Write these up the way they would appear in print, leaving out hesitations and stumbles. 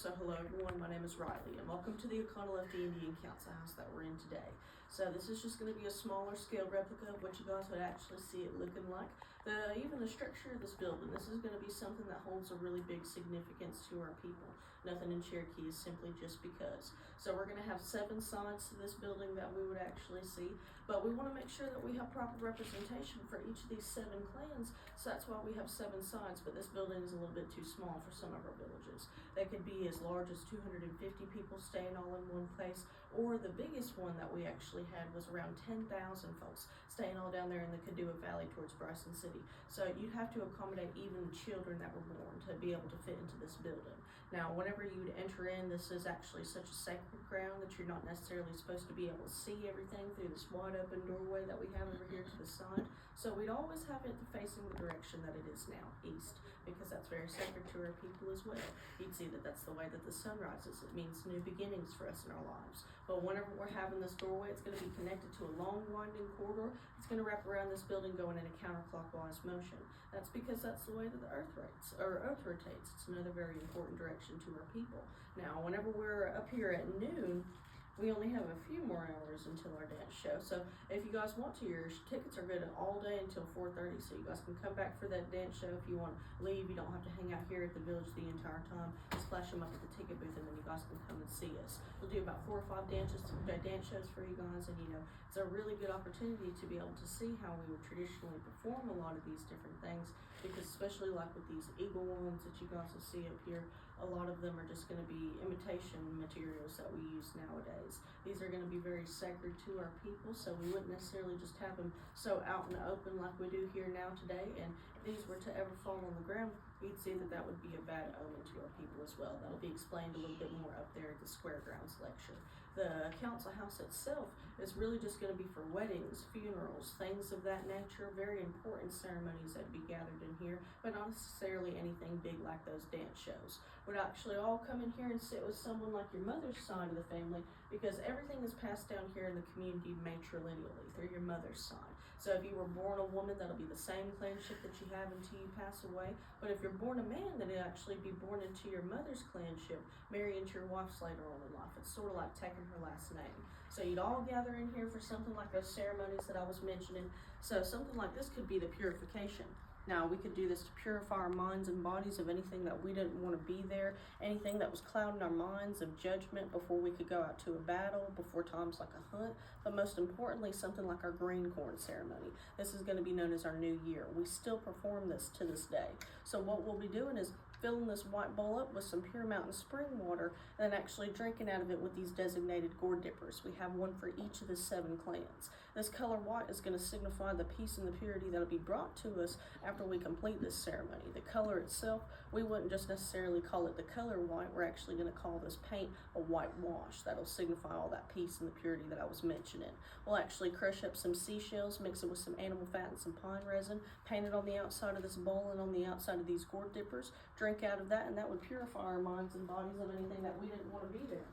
So hello everyone, my name is Riley and welcome to the Oconaluftee Indian Council House that we're in today. So this is just going to be a smaller scale replica of what you guys would actually see it looking like. Even the structure of this building, this is going to be something that holds a really big significance to our people. Nothing in Cherokee is simply just because. So we're going to have 7 sides to this building that we would actually see, but we want to make sure that we have proper representation for each of these 7 clans. So that's why we have 7 sides, but this building is a little bit too small for some of our villages. They could be as large as 250 people staying all in one place, or the biggest one that we actually had was around 10,000 folks staying all down there in the Cadua Valley towards Bryson City. So you'd have to accommodate even the children that were born to be able to fit into this building. Now, whenever you would enter in, this is actually such a sacred ground that you're not necessarily supposed to be able to see everything through this wide open doorway that we have over here to the side. So we'd always have it facing the direction that it is now, east, because that's very sacred to our people as well. You'd see that that's the way that the sun rises. It means new beginnings for us in our lives. But whenever we're having this doorway, it's going to be connected to a long winding corridor. It's going to wrap around this building going in a counterclockwise motion. That's because that's the way that the earth rotates. It's another very important direction to our people. Now, whenever we're up here at noon, we only have a few more hours until our dance show. So if you guys want to, your tickets are good all day until 4:30. So you guys can come back for that dance show. If you want to leave, you don't have to hang out here at the village the entire time. Just flash them up at the ticket booth and then you guys can come and see us. We'll do about 4 or 5 dance shows for you guys, and it's a really good opportunity to be able to see how we would traditionally perform a lot of these different things, because especially like with these eagle ones that you guys will see up here, a lot of them are just going to be imitation materials that we use nowadays. These are going to be very sacred to our people, so we wouldn't necessarily just have them so out in the open like we do here now today. And if these were to ever fall on the ground, we'd see that that would be a bad omen to our people as well. That'll be explained a little bit more up there at the Square Grounds lecture. The council house itself is really just going to be for weddings, funerals, things of that nature, very important ceremonies that be gathered in here, but not necessarily anything big like those dance shows. Would actually all come in here and sit with someone like your mother's side of the family, because everything is passed down here in the community matrilineally through your mother's side. So if you were born a woman, that'll be the same clanship that you have until you pass away. But if you're born a man, then it'll actually be born into your mother's clanship, marry into your wife's later on in life. It's sort of like taking her last name. So you'd all gather in here for something like those ceremonies that I was mentioning. So something like this could be the purification. Now, we could do this to purify our minds and bodies of anything that we didn't want to be there, anything that was clouding our minds of judgment before we could go out to a battle, before times like a hunt, but most importantly, something like our green corn ceremony. This is going to be known as our new year. We still perform this to this day. So what we'll be doing is filling this white bowl up with some pure mountain spring water and then actually drinking out of it with these designated gourd dippers. We have one for each of the 7 clans. This color white is going to signify the peace and the purity that will be brought to us after we complete this ceremony. The color itself, we wouldn't just necessarily call it the color white. We're actually going to call this paint a white wash. That'll signify all that peace and the purity that I was mentioning. We'll actually crush up some seashells, mix it with some animal fat and some pine resin, paint it on the outside of this bowl and on the outside of these gourd dippers, drink out of that, and that would purify our minds and bodies of anything that we didn't want to be there.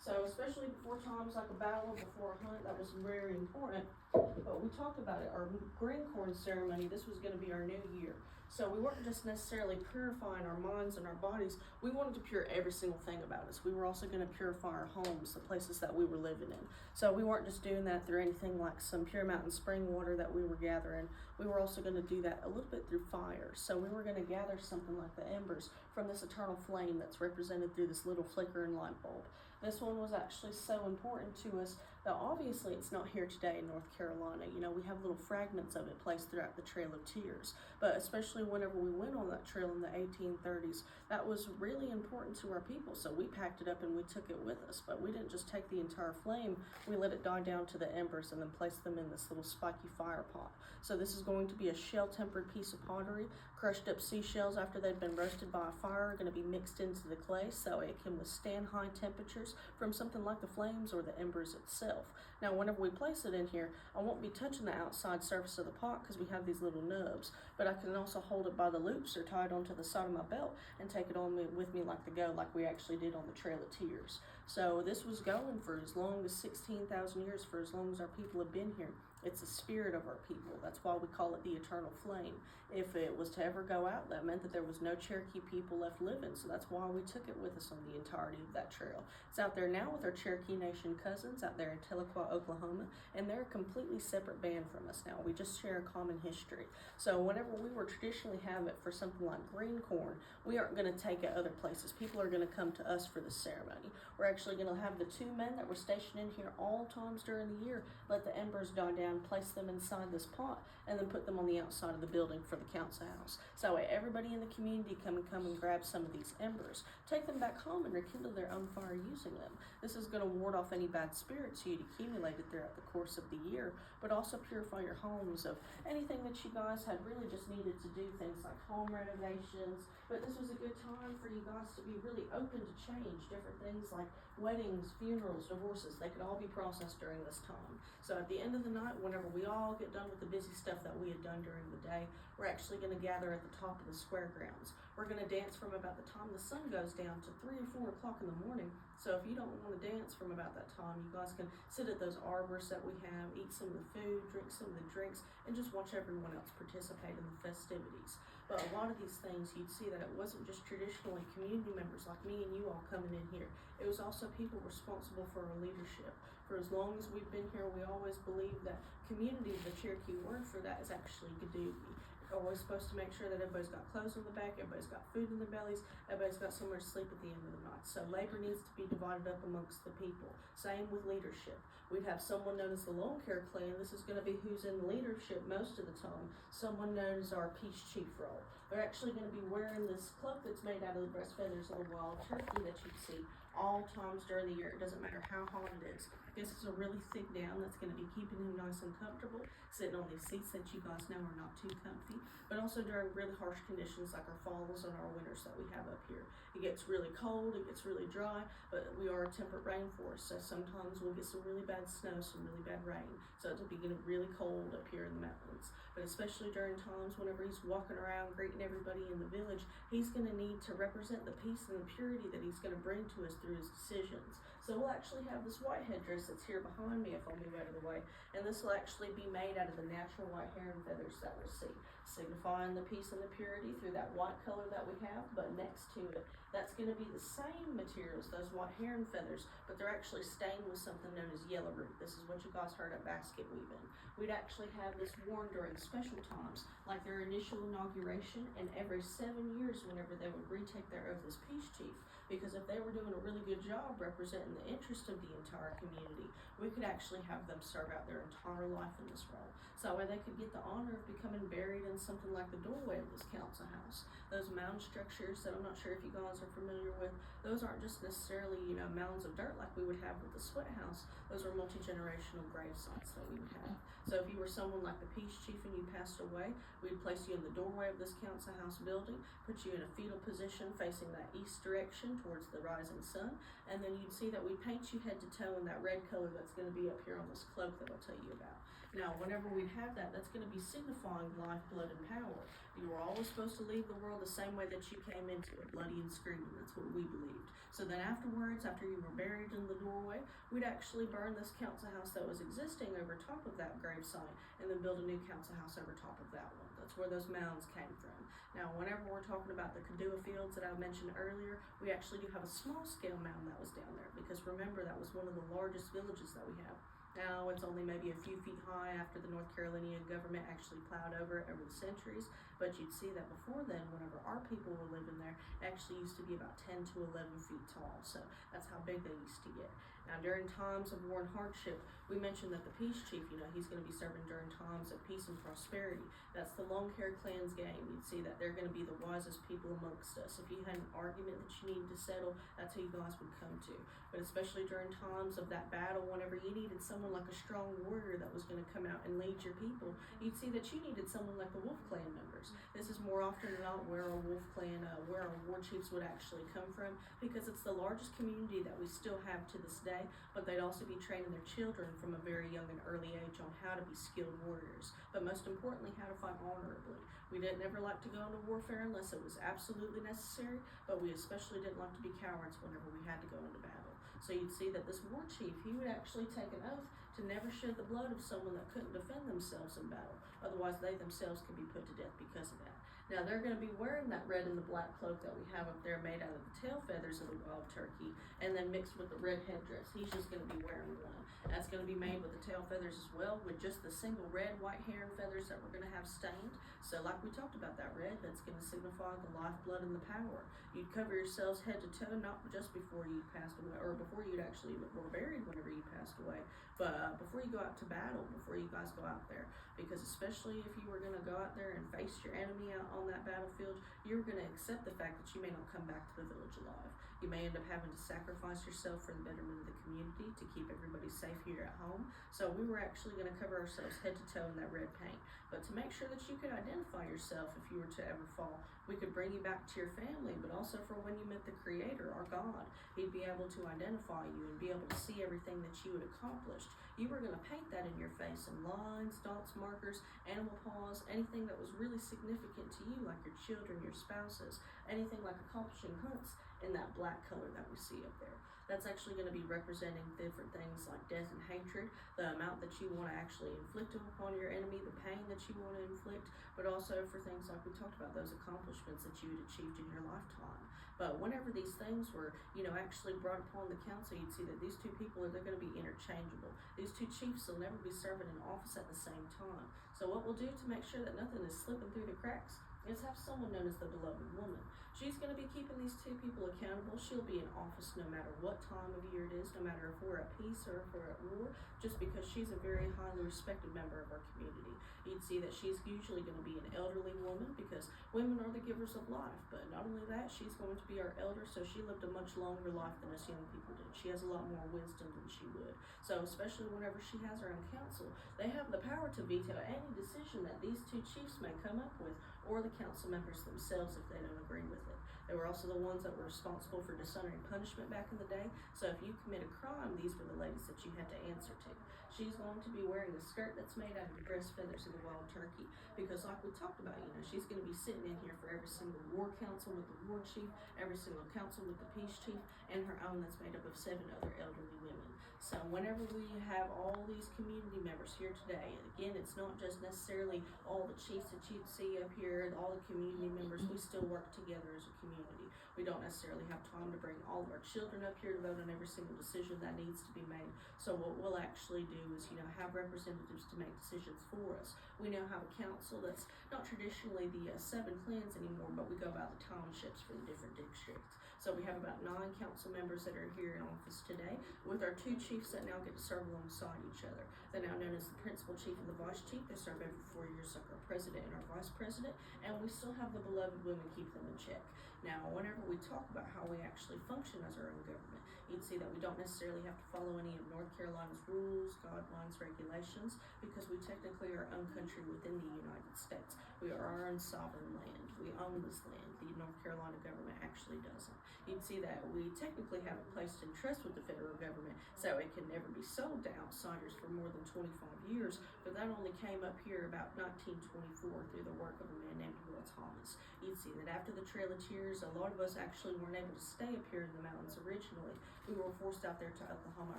So especially before times like a battle, before a hunt, that was very important. But we talked about it, our green corn ceremony, this was going to be our new year. So we weren't just necessarily purifying our minds and our bodies, we wanted to pure every single thing about us. We were also going to purify our homes, the places that we were living in. So we weren't just doing that through anything like some pure mountain spring water that we were gathering. We were also going to do that a little bit through fire. So we were going to gather something like the embers from this eternal flame that's represented through this little flickering light bulb. This one was actually so important to us that obviously it's not here today in North Carolina. We have little fragments of it placed throughout the Trail of Tears, but especially whenever we went on that trail in the 1830s, that was really important to our people. So we packed it up and we took it with us, but we didn't just take the entire flame. We let it die down to the embers and then placed them in this little spiky fire pot. So this is going to be a shell-tempered piece of pottery. Crushed up seashells after they've been roasted by a fire are going to be mixed into the clay so it can withstand high temperatures from something like the flames or the embers itself. Now, whenever we place it in here, I won't be touching the outside surface of the pot because we have these little nubs, but I can also hold it by the loops or tie it onto the side of my belt and take it on with me like the go, like we actually did on the Trail of Tears. So this was going for as long as 16,000 years, for as long as our people have been here. It's the spirit of our people. That's why we call it the eternal flame. If it was to ever go out, that meant that there was no Cherokee people left living. So that's why we took it with us on the entirety of that trail. It's out there now with our Cherokee Nation cousins out there in Tahlequah, Oklahoma, and they're a completely separate band from us now. We just share a common history. So whenever we were traditionally have it for something like green corn, we aren't going to take it other places. People are going to come to us for the ceremony. We're actually going to have the 2 men that were stationed in here all times during the year let the embers die down, place them inside this pot, and then put them on the outside of the building for the council house. So that way everybody in the community come and grab some of these embers, take them back home and rekindle their own fire using them. This is going to ward off any bad spirits you'd accumulated throughout the course of the year, but also purify your homes of anything that you guys had really just needed to do, things like home renovations. But this was a good time for you guys to be really open to change. Different things like weddings, funerals, divorces, they could all be processed during this time. So at the end of the night, whenever we all get done with the busy stuff that we had done during the day, we're actually going to gather at the top of the square grounds. We're going to dance from about the time the sun goes down to 3 or 4 o'clock in the morning. So if you don't want to dance from about that time, you guys can sit at those arbors that we have, eat some of the food, drink some of the drinks, and just watch everyone else participate in the festivities. But a lot of these things, you'd see that it wasn't just traditionally community members like me and you all coming in here. It was also people responsible for our leadership. For as long as we've been here, we always believed that community, the Cherokee word for that is actually Gadoogie. Always supposed to make sure that everybody's got clothes on the back, everybody's got food in their bellies, everybody's got somewhere to sleep at the end of the night. So labor needs to be divided up amongst the people. Same with leadership. We'd have someone known as the Lawn Care Clan. This is going to be who's in leadership most of the time. Someone known as our Peace Chief role. They're actually going to be wearing this cloak that's made out of the breast feathers of the wild turkey that you see all times during the year. It doesn't matter how hot it is. This is a really thick down that's going to be keeping him nice and comfortable, sitting on these seats that you guys know are not too comfy, but also during really harsh conditions like our falls and our winters that we have up here. It gets really cold, it gets really dry, but we are a temperate rainforest, so sometimes we'll get some really bad snow, some really bad rain, so it'll be getting really cold up here in the mountains. But especially during times whenever he's walking around greeting everybody in the village, he's going to need to represent the peace and the purity that he's going to bring to us through his decisions. So we'll actually have this white headdress that's here behind me if I'll move out of the way, and this will actually be made out of the natural white hair and feathers that we'll see, signifying the peace and the purity through that white color that we have. But next to it, that's going to be the same materials, those white hair and feathers, but they're actually stained with something known as yellow root. This is what you guys heard at basket weaving. We'd actually have this worn during special times, like their initial inauguration, and every 7 years whenever they would retake their oath as Peace Chief. Because if they were doing a really good job representing the interest of the entire community, we could actually have them serve out their entire life in this role. So that way they could get the honor of becoming buried in something like the doorway of this council house. Those mound structures that I'm not sure if you guys are familiar with, those aren't just necessarily, mounds of dirt like we would have with the sweat house. Those are multi-generational grave sites that we would have. So if you were someone like the Peace Chief and you passed away, we'd place you in the doorway of this council house building, put you in a fetal position facing that east direction towards the rising sun, and then you'd see that we paint you head to toe in that red color that's going to be up here on this cloak that I'll tell you about. Now, whenever we have that, that's going to be signifying life, blood, and power. You were always supposed to leave the world the same way that you came into it, bloody and screaming. That's what we believed. So then afterwards, after you were buried in the doorway, we'd actually burn this council house that was existing over top of that grave site, and then build a new council house over top of that one. That's where those mounds came from. Now, whenever we're talking about the Kadua fields that I mentioned earlier, we actually do have a small scale mound that was down there, because remember, that was one of the largest villages that we have. Now it's only maybe a few feet high after the North Carolinian government actually plowed over it over the centuries, but you'd see that before then, whenever our people were living there, it actually used to be about 10 to 11 feet tall, so that's how big they used to get. Now during times of war and hardship, we mentioned that the Peace Chief, he's going to be serving during times of peace and prosperity. That's the Long Hair Clan's game. You'd see that they're going to be the wisest people amongst us. If you had an argument that you needed to settle, that's who you guys would come to. But especially during times of that battle, whenever you needed someone like a strong warrior that was going to come out and lead your people, you'd see that you needed someone like the Wolf Clan members. This is more often than not where our Wolf Clan, where our war chiefs would actually come from, because it's the largest community that we still have to this day, but they'd also be training their children from a very young and early age on how to be skilled warriors, but most importantly, how to fight honorably. We didn't ever like to go into warfare unless it was absolutely necessary, but we especially didn't like to be cowards whenever we had to go into battle. So you'd see that this war chief, he would actually take an oath to never shed the blood of someone that couldn't defend themselves in battle. Otherwise, they themselves could be put to death because of that. Now, they're going to be wearing that red and the black cloak that we have up there made out of the tail feathers of the wild turkey and then mixed with the red headdress. He's just going to be wearing one. That's going to be made with the tail feathers as well, with just the single red, white hair and feathers that we're going to have stained. So like we talked about, that red, that's going to signify the lifeblood and the power. You'd cover yourselves head to toe, not just before you passed away, or before you'd actually were buried whenever you passed away, but before you go out to battle, before you guys go out there. Because especially if you were going to go out there and face your enemy out on that battlefield, you're going to accept the fact that you may not come back to the village alive. You may end up having to sacrifice yourself for the betterment of the community to keep everybody safe here at home. So we were actually going to cover ourselves head to toe in that red paint. But to make sure that you could identify yourself if you were to ever fall, we could bring you back to your family, but also for when you met the Creator, our God. He'd be able to identify you and be able to see everything that you had accomplished. You were going to paint that in your face in lines, dots, markers, animal paws, anything that was really significant to you, like your children, your spouses, anything like accomplishing hunts in that black color that we see up there. That's actually going to be representing different things like death and hatred, the amount that you want to actually inflict upon your enemy, the pain that you want to inflict, but also for things like we talked about, those accomplishments that you had achieved in your lifetime. But whenever these things were, actually brought upon the council, you'd see that these two people they're going to be interchangeable. These two chiefs will never be serving in office at the same time. So what we'll do to make sure that nothing is slipping through the cracks is have someone known as the beloved woman. She's going to be keeping these two people accountable. She'll be in office no matter what time of year it is, no matter if we're at peace or if we're at war, just because she's a very highly respected member of our community. You'd see that she's usually going to be an elderly woman because women are the givers of life. But not only that, she's going to be our elder, so she lived a much longer life than us young people did. She has a lot more wisdom than she would. So especially whenever she has her own council, they have the power to veto any decision that these two chiefs may come up with, or the council members themselves if they don't agree with it. They were also the ones that were responsible for dishonoring punishment back in the day. So if you commit a crime, these were the ladies that you had to answer to. She's going to be wearing a skirt that's made out of the dress feathers of the wild turkey because like we talked about, she's going to be sitting in here for every single war council with the war chief, every single council with the peace chief, and her own that's made up of 7 other elderly women. So whenever we have all these community members here today, and again, it's not just necessarily all the chiefs that you'd see up here, and all the community members, we still work together as a community. We don't necessarily have time to bring all of our children up here to vote on every single decision that needs to be made. So what we'll actually do is, have representatives to make decisions for us. We now have a council that's not traditionally the 7 clans anymore, but we go about the townships for the different districts. So we have about 9 council members that are here in office today, with our 2 chiefs that now get to serve alongside each other. They're now known as the principal chief and the vice chief. They serve every 4 years like our president and our vice president, and we still have the beloved women keep them in check. Now, whenever we talk about how we actually function as our own government, you'd see that we don't necessarily have to follow any of North Carolina's rules, guidelines, regulations, because we technically are our own country within the United States. We are our own sovereign land. We own this land. The North Carolina government actually doesn't. You'd see that we technically have it placed in trust with the federal government, so it can never be sold to outsiders for more than 25 years, but that only came up here about 1924 through the work of a man named Will Thomas. You'd see that after the Trail of Tears, a lot of us actually weren't able to stay up here in the mountains originally. We were forced out there to Oklahoma.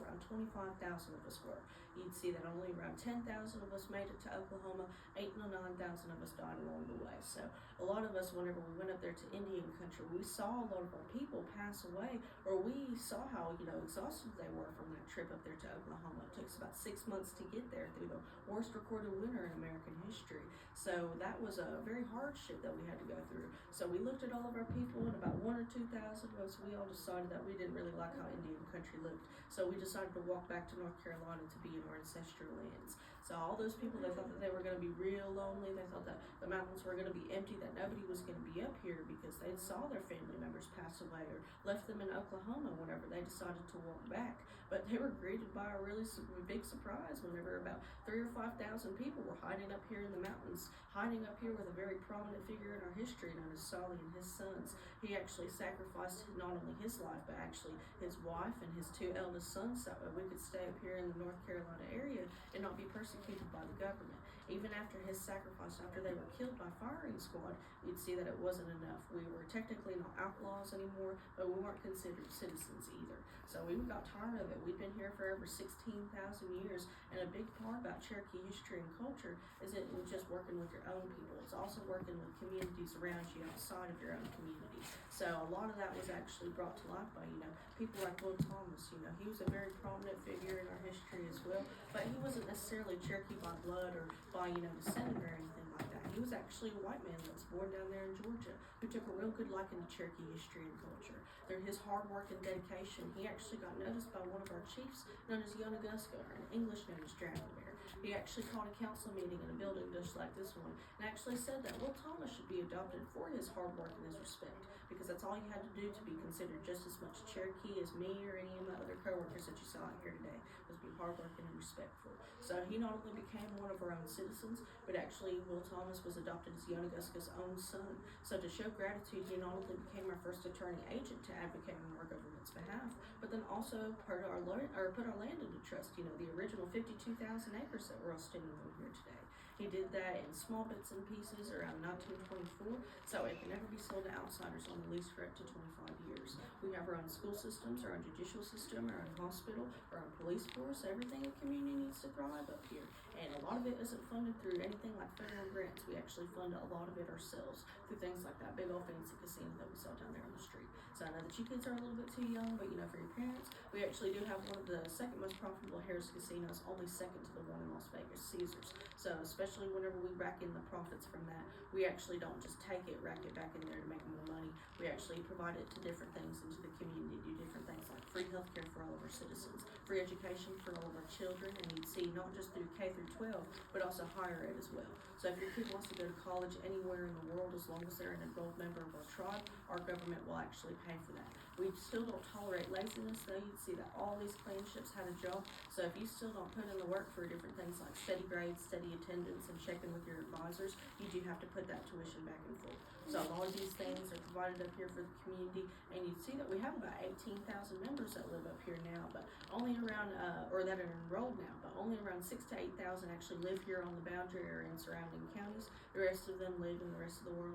Around 25,000 of us were. You'd see that only around 10,000 of us made it to Oklahoma. 8,000 to 9,000 of us died along the way. So a lot of us, whenever we went up there to Indian country, we saw a lot of our people pass away, or we saw how exhausted they were from that trip up there to Oklahoma. It took us about 6 months to get there through the worst recorded winter in American history. So that was a very hardship that we had to go through. So we looked at all of our people, and about 1,000 or 2,000 of us, we all decided that we didn't really like how Indian country looked. So we decided to walk back to North Carolina to be in our ancestral lands. So all those people, they thought that they were going to be real lonely. They thought that the mountains were going to be empty, that nobody was going to be up here because they saw their family members pass away or left them in Oklahoma whenever they decided to walk back. But they were greeted by a really big surprise whenever about 3,000 or 5,000 people were hiding up here in the mountains, hiding up here with a very prominent figure in our history known as Solly and his sons. He actually sacrificed not only his life, but actually his wife and his 2 eldest sons so that we could stay up here in the North Carolina area and not be persecuted by the government. Even after his sacrifice, after they were killed by firing squad, you'd see that it wasn't enough. We were technically not outlaws anymore, but we weren't considered citizens either. So we got tired of it. We've been here for over 16,000 years, and a big part about Cherokee history and culture is it just working with your own people. It's also working with communities around you outside of your own community. So a lot of that was actually brought to life by, people like Will Thomas. He was a very prominent figure in our history as well, but he wasn't necessarily Cherokee by blood or by, descent or anything like that. He was actually a white man that was born down there in Georgia who took a real good liking to Cherokee history and culture. Through his hard work and dedication, he actually got noticed by one of our chiefs known as Yonaguska, or in English known as Dragon Bear. He actually called a council meeting in a building just like this one and actually said that Will Thomas should be adopted for his hard work and his respect, because that's all you had to do to be considered just as much Cherokee as me or any of my other coworkers that you saw out here today, was be hardworking and respectful. So he not only became one of our own citizens, but actually Will Thomas was adopted as Yonaguska's own son. So to show gratitude, he not only became our first attorney agent to advocate on our government's behalf, but then also put our land into trust, the original 52,000 acres that we're all standing on here today. He did that in small bits and pieces around 1924, so it can never be sold to outsiders on the lease for up to 25 years. We have our own school systems, our own judicial system, our own hospital, our own police force. Everything a community needs to thrive up here. And a lot of it isn't funded through anything like federal grants. We actually fund a lot of it ourselves through things like that big old fancy casino that we sell down there on the street. So I know that you kids are a little bit too young, but for your parents, we actually do have one of the second most profitable Harris casinos, only second to the one in Las Vegas, Caesars. So especially whenever we rack in the profits from that, we actually don't just take it, rack it back in there to make more money. We actually provide it to different things into the community, do different things like free healthcare for all of our citizens, free education for all of our children, and you'd see not just through K through 12, but also higher ed as well. So if your kid wants to go to college anywhere in the world, as long as they're an enrolled member of our tribe, our government will actually pay for that. We still don't tolerate laziness, though. You'd see that all these clanships had a job. So if you still don't put in the work for different things like steady grades, steady attendance, and checking with your advisors, you do have to put that tuition back in full. So all of these things are provided up here for the community, and you'd see that we have about 18,000 members that live up here now, but only around, or that are enrolled now, but only around 6,000 to 8,000 actually live here on the boundary area and surrounding counties. The rest of them live in the rest of the world